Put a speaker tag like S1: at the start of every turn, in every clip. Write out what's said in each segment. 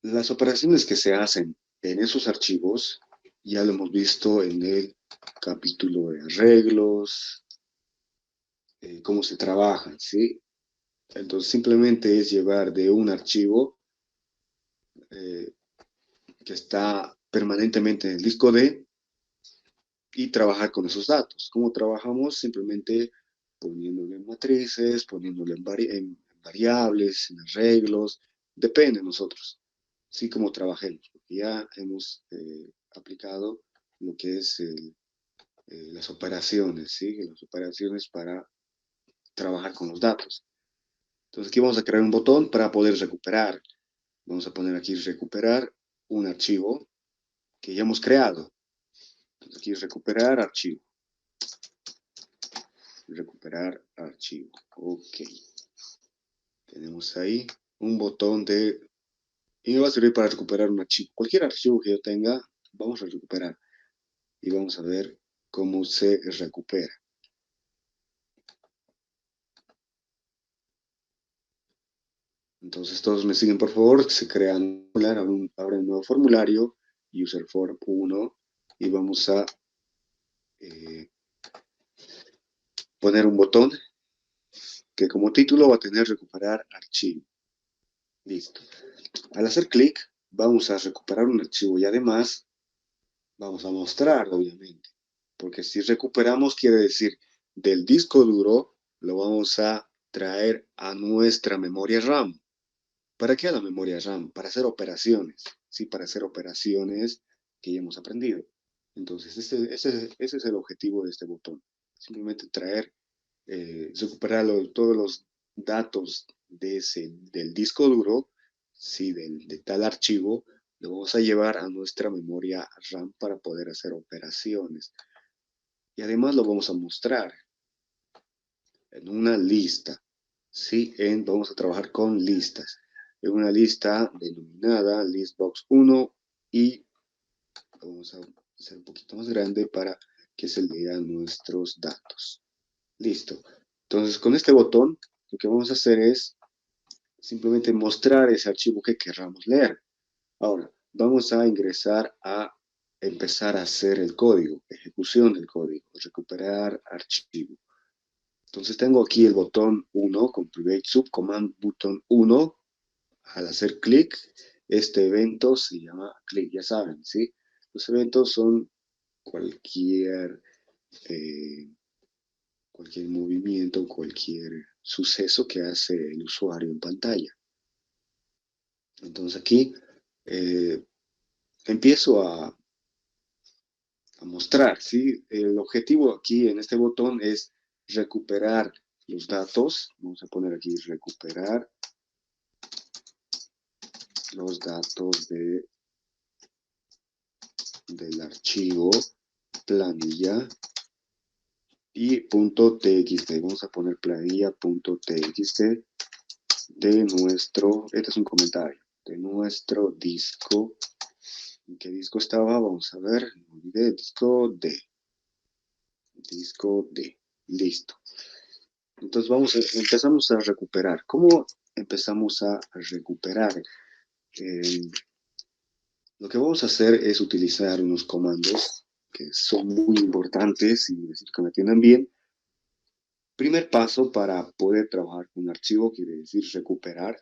S1: Las operaciones que se hacen en esos archivos, ya lo hemos visto en el capítulo de arreglos, cómo se trabajan, ¿sí? Entonces simplemente es llevar de un archivo eh, que está permanentemente en el disco D y trabajar con esos datos. ¿Cómo trabajamos? Simplemente poniéndole en matrices, poniéndole en variables, en arreglos, depende de nosotros, sí como trabajemos, porque ya hemos aplicado lo que es las operaciones, ¿sí? Las operaciones para trabajar con los datos. Entonces aquí vamos a crear un botón para poder recuperar. Vamos a poner aquí recuperar un archivo que ya hemos creado. Entonces aquí recuperar archivo. Recuperar archivo. Ok. Tenemos ahí un botón de... Y me va a servir para recuperar un archivo. Cualquier archivo que yo tenga, vamos a recuperar. Y vamos a ver cómo se recupera. Entonces todos me siguen por favor. Se crea un formulario, abre un nuevo formulario. User form 1. Y vamos a eh, poner un botón que como título va a tener recuperar archivo. Listo. Al hacer clic, vamos a recuperar un archivo y además vamos a mostrar, obviamente, porque si recuperamos quiere decir del disco duro lo vamos a traer a nuestra memoria RAM. ¿Para qué a la memoria RAM? Para hacer operaciones, sí, para hacer operaciones que ya hemos aprendido. Entonces, ese es el objetivo de este botón. Simplemente traer, recuperar todos los datos del disco duro, sí, de tal archivo, lo vamos a llevar a nuestra memoria RAM para poder hacer operaciones. Y además lo vamos a mostrar en una lista. ¿Sí? Vamos a trabajar con listas. En una lista denominada listbox1 y vamos a hacer un poquito más grande para que se lean nuestros datos. Listo. Entonces, con este botón, lo que vamos a hacer es simplemente mostrar ese archivo que querramos leer. Ahora, vamos a ingresar a empezar a hacer el código, ejecución del código, recuperar archivo. Entonces tengo aquí el botón 1 con Private Subcommand button 1. Al hacer clic, este evento se llama clic, ya saben, ¿sí? Los eventos son cualquier, eh, cualquier movimiento, cualquier suceso que hace el usuario en pantalla. Entonces aquí eh, empiezo a mostrar, ¿sí? El objetivo aquí en este botón es recuperar los datos. Vamos a poner aquí recuperar los datos del archivo planilla y .txt. Vamos a poner planilla.txt de nuestro, este es un comentario, de nuestro disco. ¿En qué disco estaba? Vamos a ver, no olvidé, disco D. Disco D. Listo. Entonces empezamos a recuperar. ¿Cómo empezamos a recuperar? Eh, lo que vamos a hacer es utilizar unos comandos que son muy importantes y decir que me entiendan bien. Primer paso para poder trabajar con un archivo, quiere decir recuperar.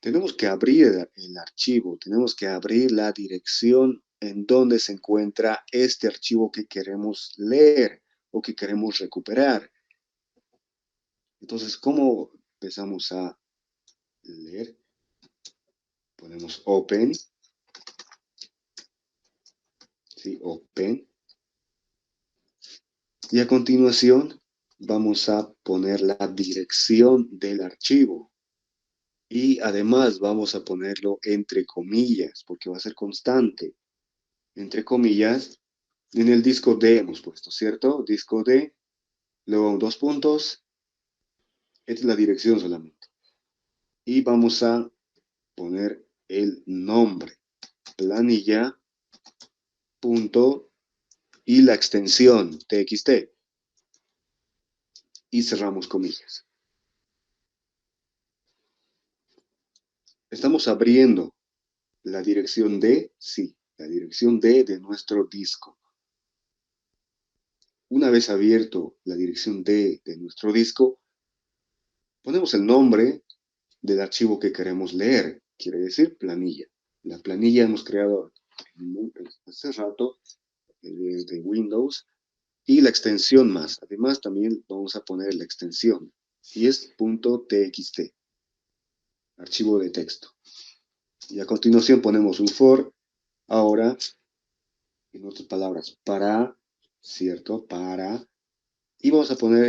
S1: Tenemos que abrir el archivo, tenemos que abrir la dirección en donde se encuentra este archivo que queremos leer o que queremos recuperar. Entonces, ¿cómo empezamos a leer? Ponemos open, ¿sí? Open. Y a continuación vamos a poner la dirección del archivo. Y además vamos a ponerlo entre comillas, porque va a ser constante. Entre comillas, en el disco D hemos puesto, ¿cierto? Disco D, luego dos puntos, esta es la dirección solamente. Y vamos a poner el nombre, planilla, punto, y la extensión, txt, y cerramos comillas. Estamos abriendo La dirección D, sí, la dirección D de nuestro disco. Una vez abierto la dirección D de nuestro disco, ponemos el nombre del archivo que queremos leer, quiere decir planilla. La planilla hemos creado hace rato de Windows y la extensión más. Además, también vamos a poner la extensión y es .txt, archivo de texto. Y a continuación ponemos un for, ahora, en otras palabras, para, ¿cierto? Para, y vamos a poner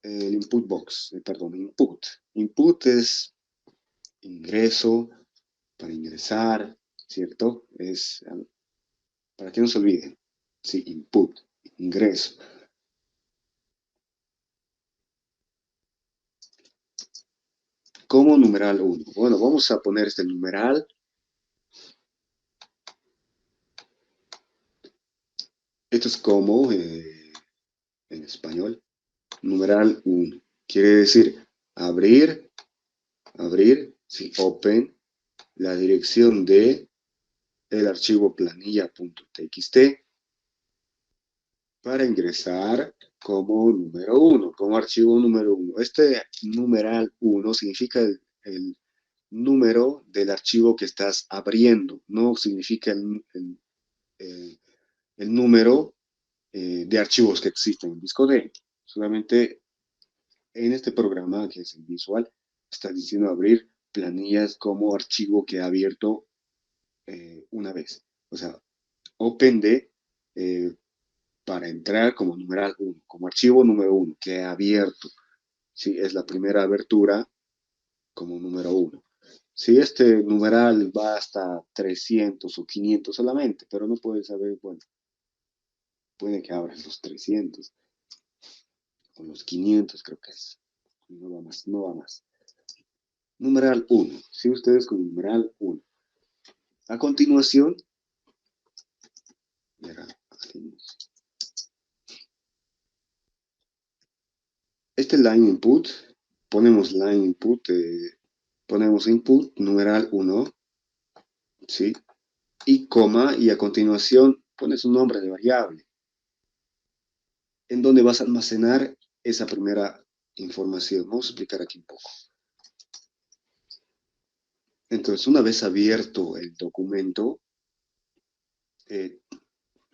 S1: el input box, perdón, input. Input es ingreso, para ingresar, ¿cierto? Es, para que no se olviden, sí, input, ingreso. Como numeral 1. Bueno, vamos a poner este numeral. Esto es como, en español, numeral 1. Quiere decir abrir, sí, open, la dirección de el archivo planilla.txt para ingresar como número 1, como archivo número 1. Este numeral 1 significa el número del archivo que estás abriendo, no significa el, el número de archivos que existen en disco D. Solamente en este programa, que es el visual, está diciendo abrir planillas como archivo que ha abierto una vez. O sea, OpenD para entrar como numeral 1, como archivo número 1, que ha abierto. Sí, es la primera abertura como número 1. Si este numeral va hasta 300 o 500 solamente, pero no puedes saber, bueno, puede que abra los 300 o los 500, creo que es. No va más, no va más. Numeral 1. Si ustedes con numeral 1. A continuación, verá, este line input, ponemos line input, ponemos input, numeral 1, ¿sí? Y coma, y a continuación pones un nombre de variable, en donde vas a almacenar esa primera información. Vamos a explicar aquí un poco. Entonces, una vez abierto el documento, eh,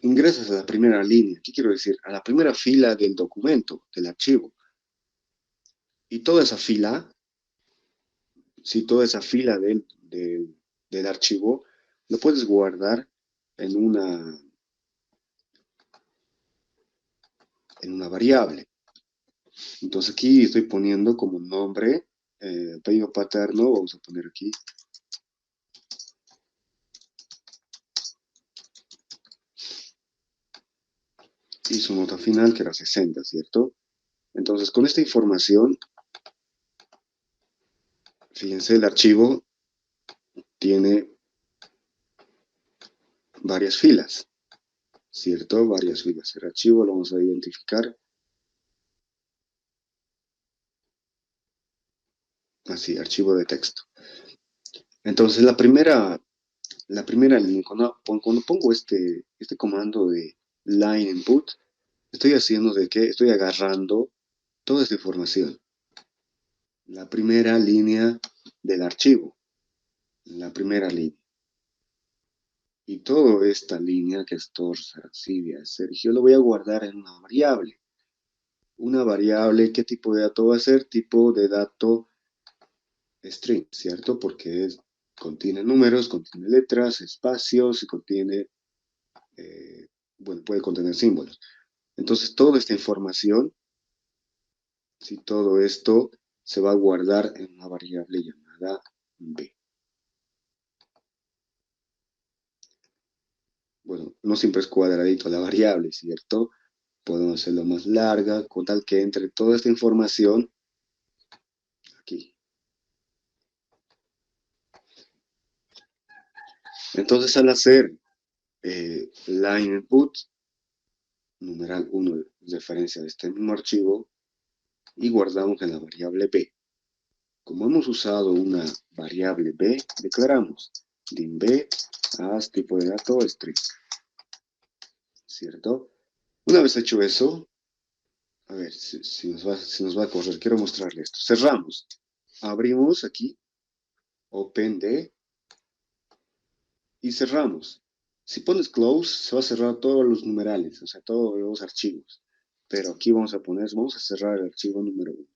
S1: ingresas a la primera línea. ¿Qué quiero decir? A la primera fila del documento, del archivo. Y toda esa fila, si toda esa fila del archivo, lo puedes guardar en una variable. Entonces aquí estoy poniendo como nombre, apellido paterno, vamos a poner aquí. Y su nota final, que era 60, ¿cierto? Entonces con esta información, fíjense, el archivo tiene varias filas, ¿cierto? Varias filas. El archivo lo vamos a identificar así, archivo de texto. Entonces la primera línea, cuando pongo este comando de line input, estoy haciendo de que estoy agarrando toda esta información. La primera línea del archivo, la primera línea. Y toda esta línea que es Torsa, Silvia, Sergio, lo voy a guardar en una variable. Una variable, ¿qué tipo de dato va a ser? Tipo de dato string, ¿cierto? Porque contiene números, contiene letras, espacios y contiene, bueno, puede contener símbolos. Entonces, toda esta información, si todo esto se va a guardar en una variable llamada b. Bueno, no siempre es cuadradito la variable, ¿cierto? Podemos hacerlo más larga, con tal que entre toda esta información aquí. Entonces, al hacer line input, numeral 1, referencia de este mismo archivo, y guardamos en la variable b. Como hemos usado una variable b, declaramos dim b as tipo de dato string, ¿cierto? Una vez hecho eso, a ver si nos va a correr, quiero mostrarle esto. Cerramos, abrimos aquí, open d, y cerramos. Si pones close, se va a cerrar todos los numerales, o sea, todos los archivos. Pero aquí vamos a cerrar el archivo número 1.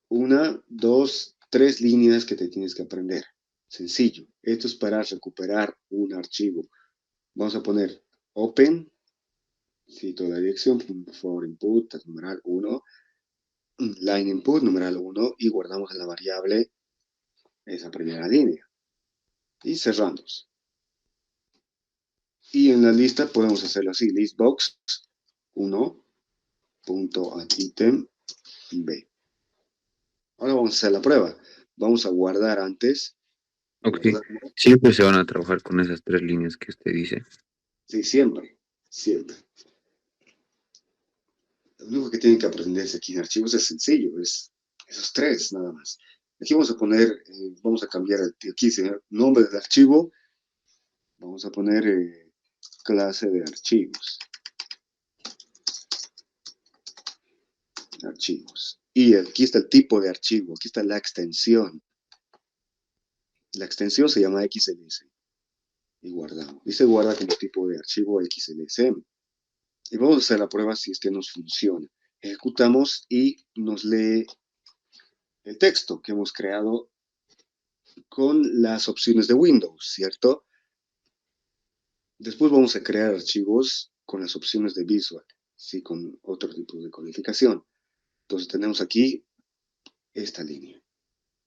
S1: Una, dos, tres líneas que te tienes que aprender. Sencillo. Esto es para recuperar un archivo. Vamos a poner open, cito la dirección, for input, numeral 1, line input, numeral 1, y guardamos en la variable esa primera línea. Y cerramos. Y en la lista podemos hacerlo así, listbox 1.addItem b. Ahora vamos a hacer la prueba. Vamos a guardar antes.
S2: Ok,
S1: Guardar.
S2: siempre se van a trabajar con esas tres líneas que usted dice.
S1: Sí, siempre. Siempre. Lo único que tienen que aprenderse aquí en archivos es sencillo, es esos tres nada más. Aquí vamos a poner, vamos a cambiar aquí el nombre del archivo, vamos a poner clase de archivos. Archivos. Y aquí está el tipo de archivo, aquí está la extensión. La extensión se llama XLS. Y guardamos. Y se guarda como tipo de archivo XLSM. Y vamos a hacer la prueba si es que nos funciona. Ejecutamos y nos lee el texto que hemos creado con las opciones de Windows, ¿cierto? Después vamos a crear archivos con las opciones de Visual, ¿sí? Con otro tipo de codificación. Entonces tenemos aquí esta línea.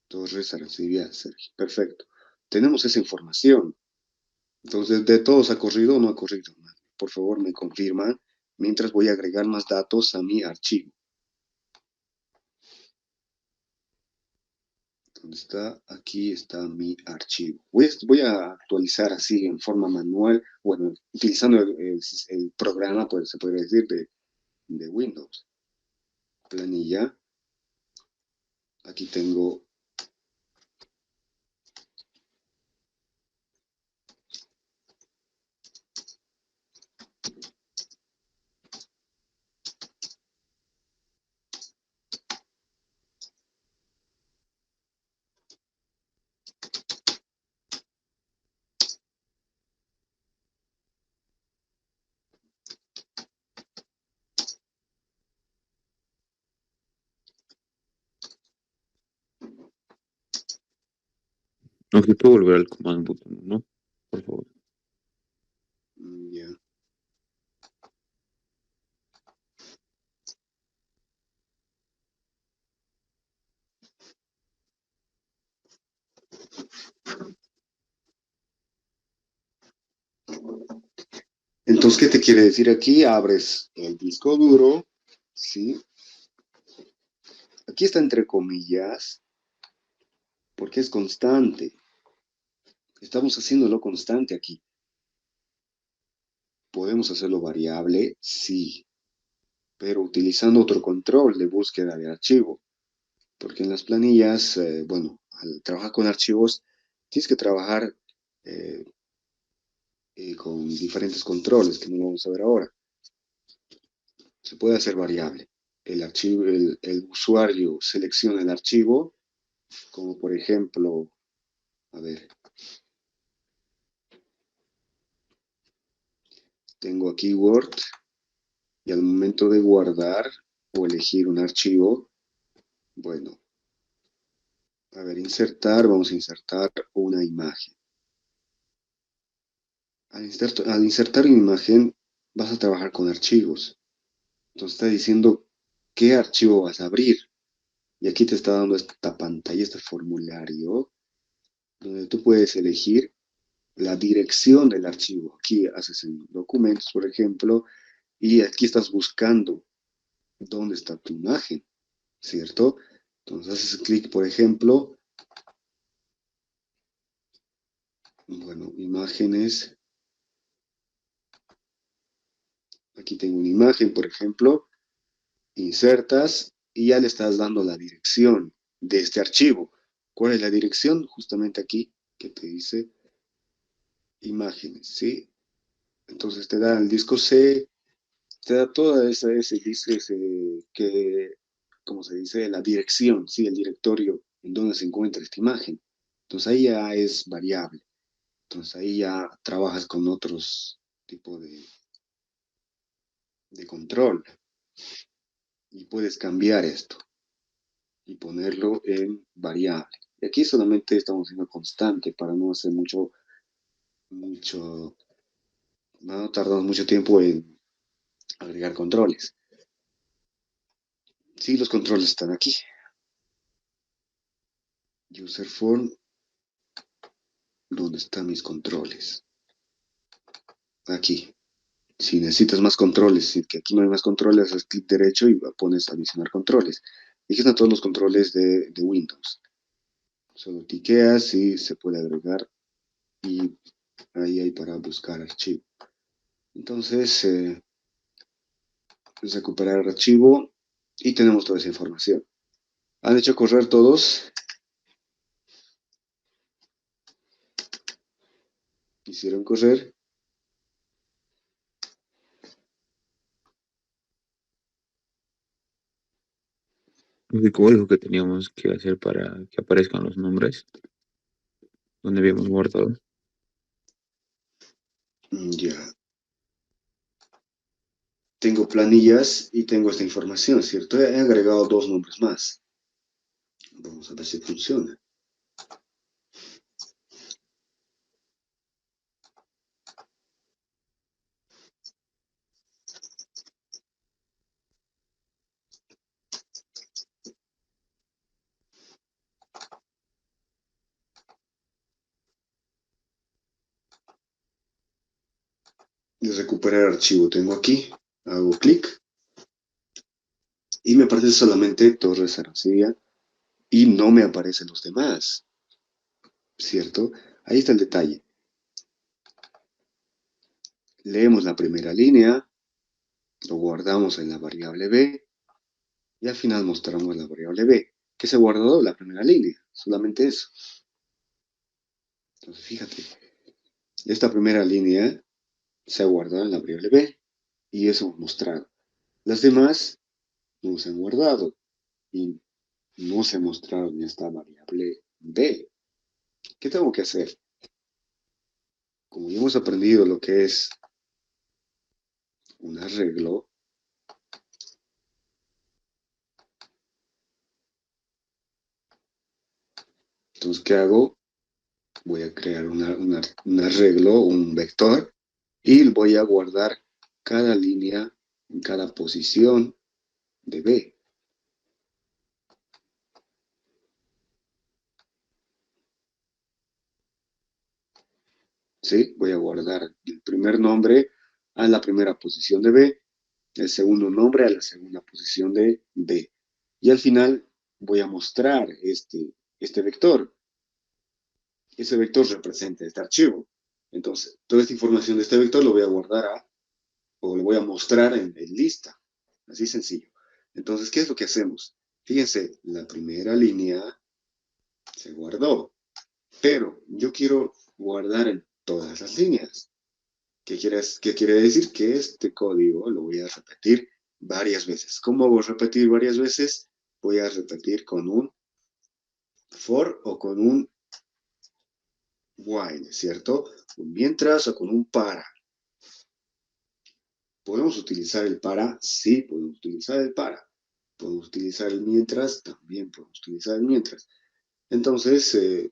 S1: Torres Arancibia Sergio. Perfecto. Tenemos esa información. Entonces, ¿de todos ha corrido o no ha corrido? Por favor, me confirman mientras voy a agregar más datos a mi archivo. ¿Dónde está? Aquí está mi archivo. Voy a actualizar así en forma manual, bueno, utilizando el programa, pues se podría decir, de Windows. Planilla. Aquí tengo.
S2: No se puede volver al command button, ¿no? Por favor.
S1: Ya. Entonces, ¿qué te quiere decir aquí? Abres el disco duro, ¿sí? Aquí está entre comillas, porque es constante. Estamos haciéndolo constante aquí. ¿Podemos hacerlo variable? Sí, pero utilizando otro control de búsqueda de archivo. Porque en las planillas, bueno, al trabajar con archivos, tienes que trabajar eh, con diferentes controles que no vamos a ver ahora. Se puede hacer variable. El archivo, el usuario selecciona el archivo, como por ejemplo, a ver, tengo aquí Word y al momento de guardar o elegir un archivo, bueno, a ver, insertar, vamos a insertar una imagen. Al insertar una imagen, vas a trabajar con archivos. Entonces está diciendo qué archivo vas a abrir. Y aquí te está dando esta pantalla, este formulario, donde tú puedes elegir la dirección del archivo. Aquí haces en documentos, por ejemplo, y aquí estás buscando dónde está tu imagen, ¿cierto? Entonces haces clic, por ejemplo, bueno, imágenes. Aquí tengo una imagen, por ejemplo, insertas y ya le estás dando la dirección de este archivo. ¿Cuál es la dirección? Justamente aquí, que te dice imágenes, ¿sí? Entonces te da el disco C, te da toda ¿cómo se dice? La dirección, ¿sí? El directorio en donde se encuentra esta imagen. Entonces ahí ya es variable. Entonces ahí ya trabajas con otros tipos de control y puedes cambiar esto y ponerlo en variable. Y aquí solamente estamos haciendo constante para no hacer mucho, no tardamos mucho tiempo en agregar controles. Sí, los controles están aquí. User form, ¿dónde están mis controles? Aquí. Si necesitas más controles, si que aquí no hay más controles, haces clic derecho y pones adicionar controles. Y aquí están todos los controles de Windows. Solo tiqueas y se puede agregar y ahí hay para buscar archivo. Entonces, recuperar el archivo y tenemos toda esa información. ¿Han hecho correr todos? ¿Hicieron correr?
S2: ¿Qué código que teníamos que hacer para que aparezcan los nombres? ¿Dónde habíamos guardado?
S1: Ya. Tengo planillas y tengo esta información, ¿cierto? He agregado dos nombres más. Vamos a ver si funciona. De recuperar archivo tengo aquí. Hago clic y me aparece solamente Torres Aracía y no me aparecen los demás, ¿cierto? Ahí está el detalle. Leemos la primera línea, lo guardamos en la variable B y al final mostramos la variable B, que se guardó la primera línea, solamente eso. Entonces, fíjate, esta primera línea se ha guardado en la variable B y eso hemos mostrado. Las demás no se han guardado y no se mostraron en esta variable B. ¿Qué tengo que hacer? Como ya hemos aprendido lo que es un arreglo, entonces, ¿qué hago? Voy a crear un arreglo, un vector, y voy a guardar cada línea en cada posición de B. ¿Sí? Voy a guardar el primer nombre a la primera posición de B, el segundo nombre a la segunda posición de B. Y al final voy a mostrar este vector. Ese vector representa este archivo. Entonces, toda esta información de este vector lo voy a guardar o lo voy a mostrar en lista. Así sencillo. Entonces, ¿qué es lo que hacemos? Fíjense, la primera línea se guardó, pero yo quiero guardar en todas las líneas. ¿Qué quiere decir? Que este código lo voy a repetir varias veces. ¿Cómo voy a repetir varias veces? Voy a repetir con un for o con un while, ¿cierto? Un mientras o con un para. ¿Podemos utilizar el para? Sí, podemos utilizar el para. Podemos utilizar el mientras, también podemos utilizar el mientras. Entonces,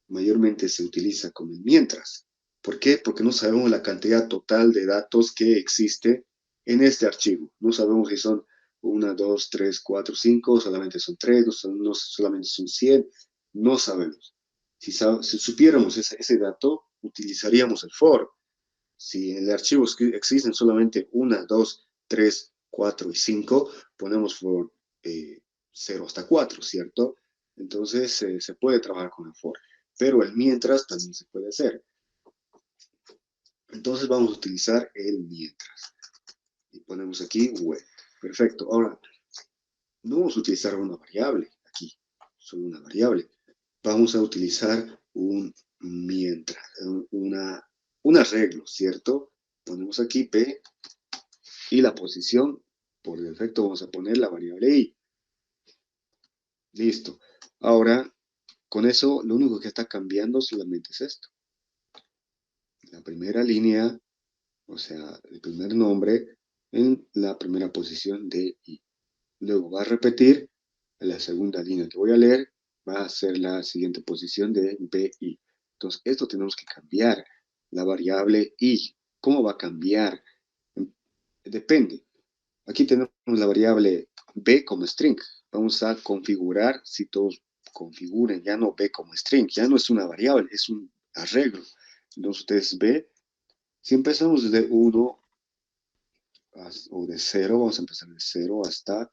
S1: mayormente se utiliza como el mientras. ¿Por qué? Porque no sabemos la cantidad total de datos que existe en este archivo. No sabemos si son 1, 2, 3, 4, 5, solamente son 3, no solamente son 100, no sabemos. Si supiéramos ese dato, utilizaríamos el for. Si en el archivo existen solamente 1, 2, 3, 4 y 5, ponemos for 0 hasta 4, ¿cierto? Entonces se puede trabajar con el for, pero el mientras también se puede hacer. Entonces vamos a utilizar el mientras. Y ponemos aquí web. Perfecto. Ahora, no vamos a utilizar una variable aquí, solo una variable. Vamos a utilizar un mientras, un arreglo, ¿cierto? Ponemos aquí P y la posición, por defecto vamos a poner la variable I. Listo. Ahora, con eso, lo único que está cambiando solamente es esto. La primera línea, o sea, el primer nombre en la primera posición de I. Luego va a repetir la segunda línea que voy a leer, va a ser la siguiente posición de BI. Entonces, esto tenemos que cambiar. La variable I, ¿cómo va a cambiar? Depende. Aquí tenemos la variable B como string. Vamos a configurar, si todos configuren, ya no B como string, ya no es una variable, es un arreglo. Entonces ustedes B, si empezamos de 1 o de 0, vamos a empezar de 0 hasta,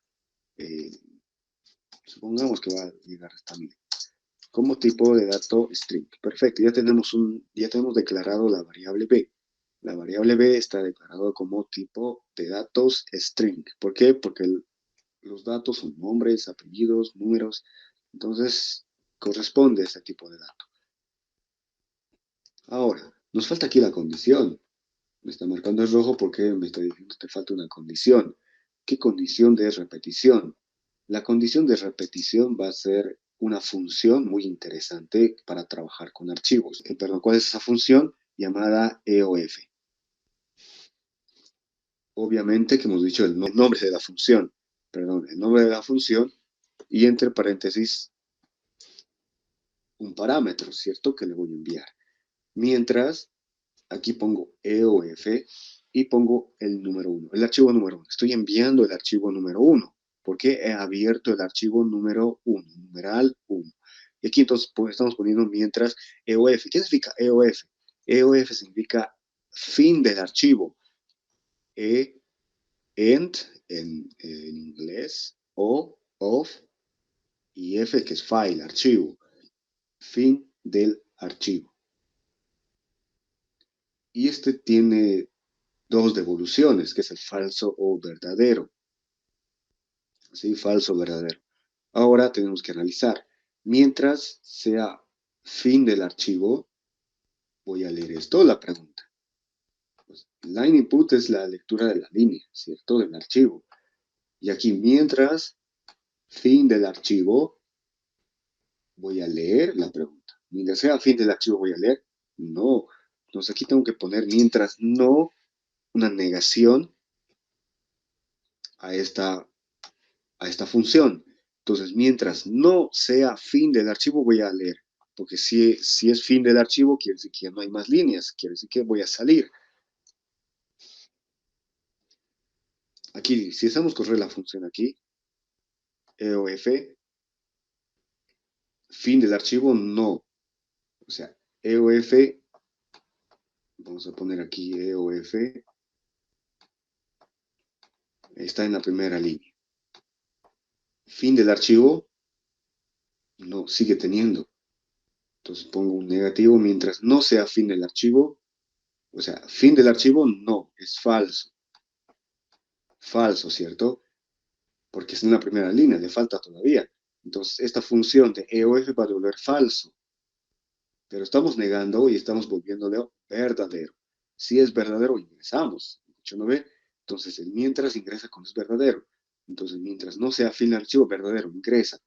S1: supongamos que va a llegar hasta 1000. Como tipo de dato string. Perfecto, ya tenemos declarado la variable B. La variable B está declarado como tipo de datos string. ¿Por qué? Porque los datos son nombres, apellidos, números. Entonces, corresponde a ese tipo de dato. Ahora, nos falta aquí la condición. Me está marcando el rojo porque me está diciendo que te falta una condición. ¿Qué condición de repetición? La condición de repetición va a ser una función muy interesante para trabajar con archivos. Perdón, ¿cuál es esa función? Llamada EOF. Obviamente que hemos dicho el nombre de la función, perdón, el nombre de la función y entre paréntesis un parámetro, ¿cierto? Que le voy a enviar. Mientras, aquí pongo EOF y pongo el número 1, el archivo número 1. Estoy enviando el archivo número 1 porque he abierto el archivo número 1, numeral 1. Y aquí entonces estamos poniendo mientras EOF. ¿Qué significa EOF? EOF significa fin del archivo. End en inglés, O, of, y F que es file, archivo. Fin del archivo. Y este tiene dos devoluciones, que es el falso o verdadero. ¿Sí? Falso o verdadero. Ahora tenemos que analizar. Mientras sea fin del archivo, voy a leer esto, la pregunta. Pues, line input es la lectura de la línea, ¿cierto? Del archivo. Y aquí, mientras fin del archivo, voy a leer la pregunta. Mientras sea fin del archivo, voy a leer. No. Entonces aquí tengo que poner mientras no una negación a esta función. Entonces, mientras no sea fin del archivo, voy a leer. Porque si es fin del archivo, quiere decir que ya no hay más líneas. Quiere decir que voy a salir. Aquí, si hacemos correr la función aquí, EOF, fin del archivo, no. O sea, EOF, vamos a poner aquí EOF, está en la primera línea. Fin del archivo, no, sigue teniendo. Entonces pongo un negativo mientras no sea fin del archivo. O sea, fin del archivo no, es falso. Falso, ¿cierto? Porque es en la primera línea, le falta todavía. Entonces, esta función de EOF va a devolver falso. Pero estamos negando y estamos volviéndolo verdadero. Si es verdadero, ingresamos. ¿Escuchó, no ve? Entonces, el mientras ingresa cuando es verdadero. Entonces, mientras no sea fin del archivo, verdadero, ingresa.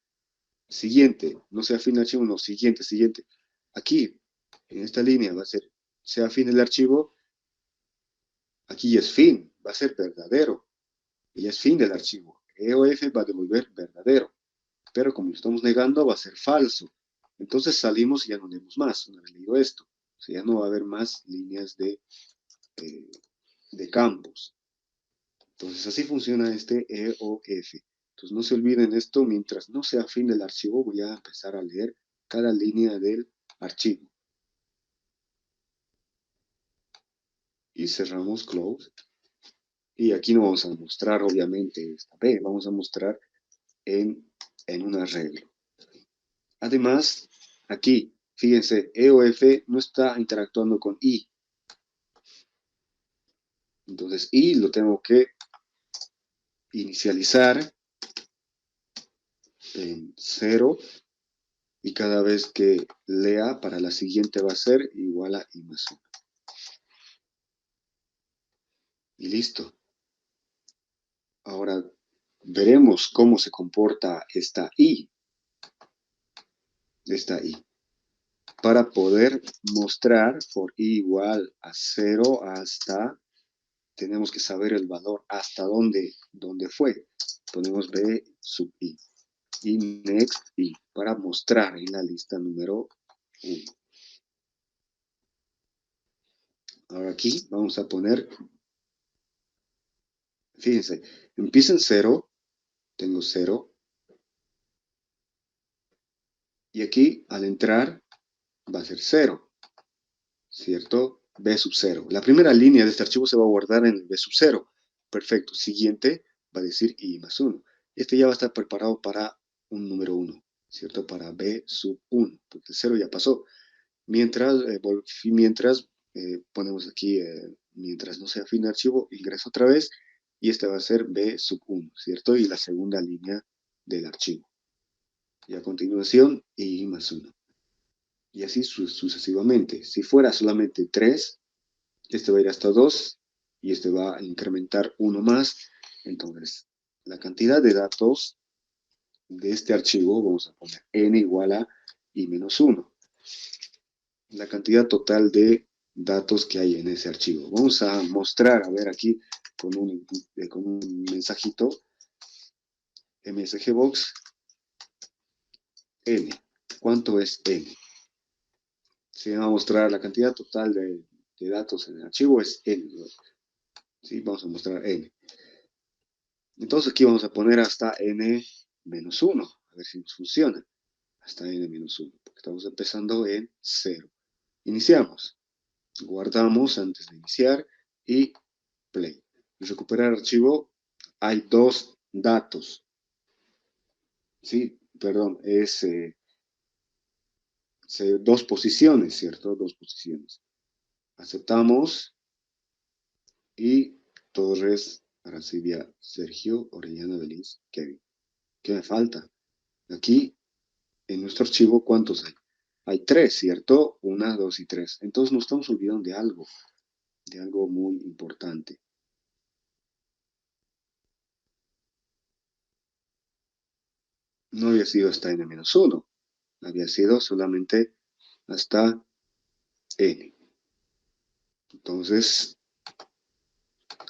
S1: Siguiente, no sea fin del archivo, no, siguiente, siguiente. Aquí, en esta línea, va a ser, sea fin del archivo, aquí es fin, va a ser verdadero. Y es fin del archivo. EOF va a devolver verdadero. Pero como lo estamos negando, va a ser falso. Entonces salimos y ya no leemos más, una vez leído esto. O sea, ya no va a haber más líneas de campos. Entonces así funciona este EOF. Entonces no se olviden esto, mientras no sea fin del archivo, voy a empezar a leer cada línea del archivo. Y cerramos close. Y aquí no vamos a mostrar, obviamente, esta B, vamos a mostrar en un arreglo. Además, aquí, fíjense, EOF no está interactuando con I. Entonces, I lo tengo que inicializar en 0 y cada vez que lea para la siguiente va a ser igual a i más 1. Y listo. Ahora veremos cómo se comporta esta i. Para poder mostrar for i igual a 0 hasta, tenemos que saber el valor hasta dónde fue. Ponemos b sub i. Y next i para mostrar en la lista número 1. Ahora aquí vamos a poner, fíjense, empieza en 0, tengo 0, y aquí al entrar va a ser 0, ¿cierto? B sub 0. La primera línea de este archivo se va a guardar en el B sub 0. Perfecto. Siguiente va a decir i más 1. Este ya va a estar preparado para un número 1, ¿cierto? Para B sub 1, porque el 0 ya pasó. Mientras ponemos aquí, mientras no se afine el archivo, ingreso otra vez, y este va a ser B sub 1, ¿cierto? Y la segunda línea del archivo. Y a continuación, i más 1. Y así sucesivamente. Si fuera solamente 3, este va a ir hasta 2, y este va a incrementar 1 más. Entonces, la cantidad de datos de este archivo, vamos a poner n igual a i menos 1. La cantidad total de datos que hay en ese archivo. Vamos a mostrar, a ver aquí, con un mensajito, msgbox, n. ¿Cuánto es n? Se va a mostrar la cantidad total de datos en el archivo, es n. ¿Sí? Vamos a mostrar n. Entonces aquí vamos a poner hasta n menos 1, a ver si nos funciona. Hasta n menos 1, porque estamos empezando en 0. Iniciamos. Guardamos antes de iniciar y play. Recuperar archivo, hay dos datos. Sí, perdón, es dos posiciones, ¿cierto? Dos posiciones. Aceptamos y Torres, Aracibia, Sergio, Orellana, Beliz, Kevin. ¿Qué me falta? Aquí, en nuestro archivo, ¿cuántos hay? Hay 3, ¿cierto? 1, 2 y 3. Entonces nos estamos olvidando de algo muy importante. No había sido hasta n-1, había sido solamente hasta n. Entonces,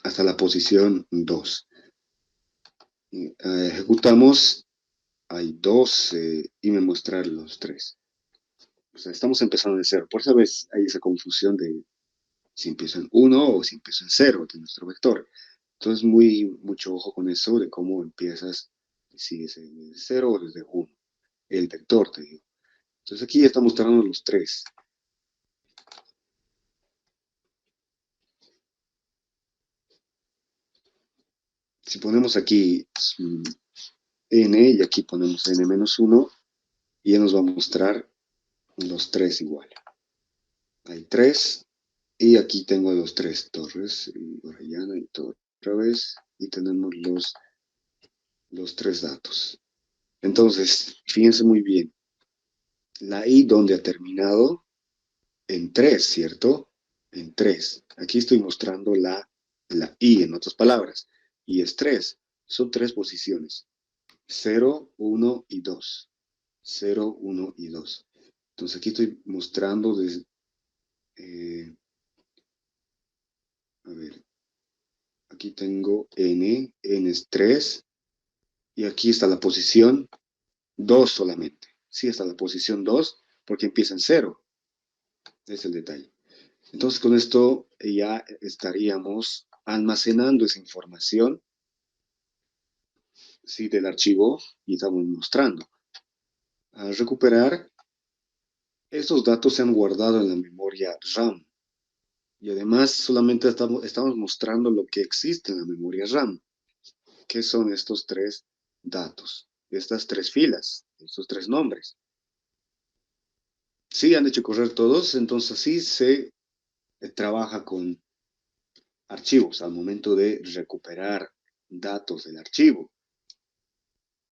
S1: hasta la posición 2. Ejecutamos, hay 2 y me muestra los 3. O sea, estamos empezando de 0. Por eso hay esa confusión de si empiezo en 1 o si empiezo en 0 de nuestro vector. Entonces, mucho ojo con eso de cómo empiezas, si es desde 0 o desde 1. El vector, te digo. Entonces, aquí ya está mostrando los 3. Si ponemos aquí n y aquí ponemos n-1, y ya nos va a mostrar los 3 igual. Hay 3 y aquí tengo los 3, Torres y Orellana y todo otra vez, y tenemos los 3 datos. Entonces, fíjense muy bien, la i donde ha terminado en 3, ¿cierto? En 3. Aquí estoy mostrando la i, en otras palabras, y es 3. Son 3 posiciones. 0, 1 y 2. 0, 1 y 2. Entonces aquí estoy mostrando desde, a ver, aquí tengo n es 3, y aquí está la posición 2 solamente. Sí, está la posición 2, porque empieza en 0. Es el detalle. Entonces con esto ya estaríamos almacenando esa información, sí, del archivo, y estamos mostrando. Al recuperar, estos datos se han guardado en la memoria RAM. Y además solamente estamos mostrando lo que existe en la memoria RAM. ¿Qué son estos 3 datos? Estas 3 filas, estos 3 nombres. Sí, han hecho correr todos, entonces así se trabaja con archivos al momento de recuperar datos del archivo.